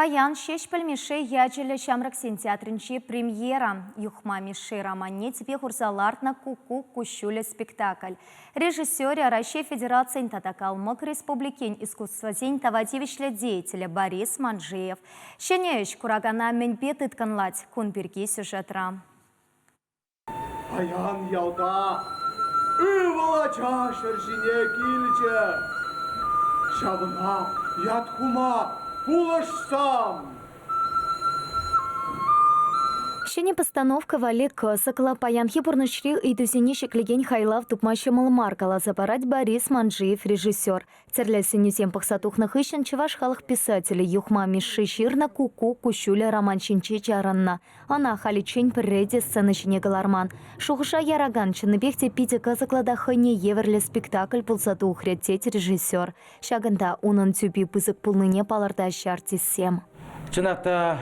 Паян шеш пілмеші ячелі шамраксен театрынче премьера. Юхма меші романне тебе хурзалартна куку кущулі спектакль. Режиссере Россия Федерации Татакалмык Республикен искусствозень тавативишлі деятеля Борис Манжиев. Шенеюш курагана менбет итканлать кунберги сюжетра. Паян ялда, ывала чашыр жіне келчі. Шабына, ятхума, пулашсам. Шене постановка валек сакла паян хипурнышри и тусени шеклеген хайлав тупмаще малмаркала запарать Борис Манжиев, режиссер. Церля синюсем пахсатухнах ищен чеваш халых писателей юхма миши ширна куку кущуля роман чинче чаранна. Она халичень преди сцены чине галарман. Шухуша яраган чинебехте пите казаклада хэне еверле спектакль пулсатухря теть режиссер. Шаганда унан тюпи пызык пулныне палардаща артиссем. Чынакта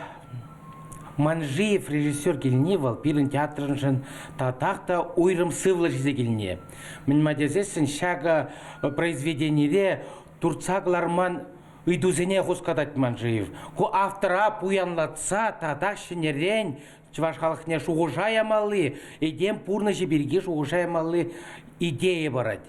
Манжиев режиссер келіне вал пирін театрын татақта ойрым сывлы жезе келіне. Мен мадезесін шага произведениеде турцагларман үйдузене хускадат Манжиев. Ху автора пуянлатса татақ шынерен чваш халықне шуғужаямалы, едем пурны жеберге шуғужаямалы идея барад.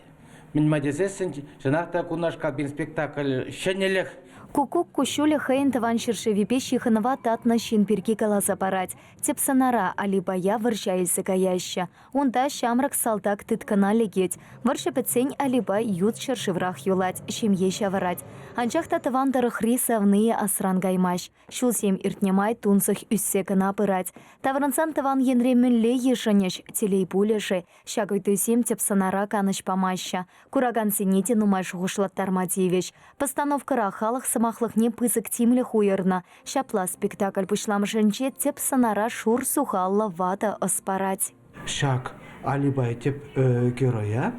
Мен мадезесін жынақта кунашка бір спектакль шынелік. Кукук кущуля хэйн таван ширшевипе шиханова татна шинпирки каласа парать. Тепсанара алибая варшайсы каяща. Унда шамрак салтак тыткана легеть. Варшапецень алибай ют ширшеврах юлать, шемье шаварать. Анчахта таван дарахри савные асран гаймаш. Шулсем иртнемай тунсах үссекана пырать. Таврансан таван енременле ешаняш, телей пулеши. Шагой тысем тепсанара каныш помаща. Кураган синети нумаш гушлаттар мативич. Постановка рахалах самахлых не пызык тимле хуерна. Шапла спектакль пушлам женче теп санара шур сухалла вата оспарать. Шак алибай теп героя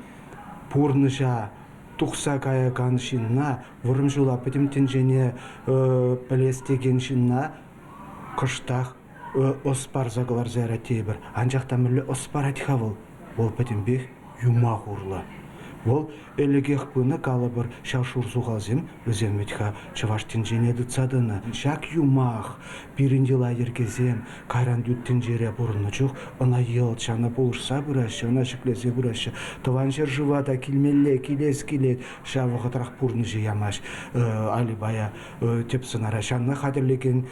пурныша тухса кая каншинна вырымжула пытым тенжене пелестеген шинна кыштах оспар загалар зәра тебір. Анжақта мүлі оспарать хавыл. Ол пытым бех юма хурла. Ол элегех пыны калыбыр шашур зуғалзем өземетха чываш тенженеді цадыны. Шак юмах пиріндела ергезем кайран дүт тенжере бұрыны жоқ, она елчаны болышса бұрашы, она шіклесе бұрашы. Тыван жер жывада келмелле, келес келет, шавы ғытырақ бұрыны жиямаш. Алибая тепсынара шанны қадірлеген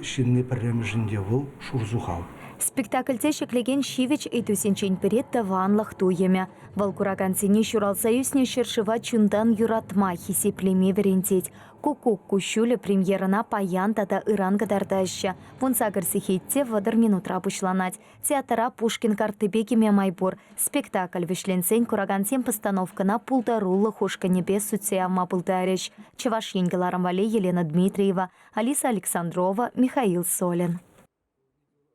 шинны пірремжінде ол шур зуғал. Спектакльте шеклеген шивич и тусенчень перед таванлах туеме. Валкураган сине шурал союзне шершива чундан юратма хисеплеме верентеть. Куку кущуля премьерына паян тата Иран гадардаща. Вунсагар сихитте вадыр минутра пушланать. Театра Пушкин картыбекеме майбур. Спектакль вишленсень курагансем постановка на пулдарулы хушка небес суцеяма пулдарищ. Чеваш Енгеларам Вале Елена Дмитриева, Алиса Александрова, Михаил Солин.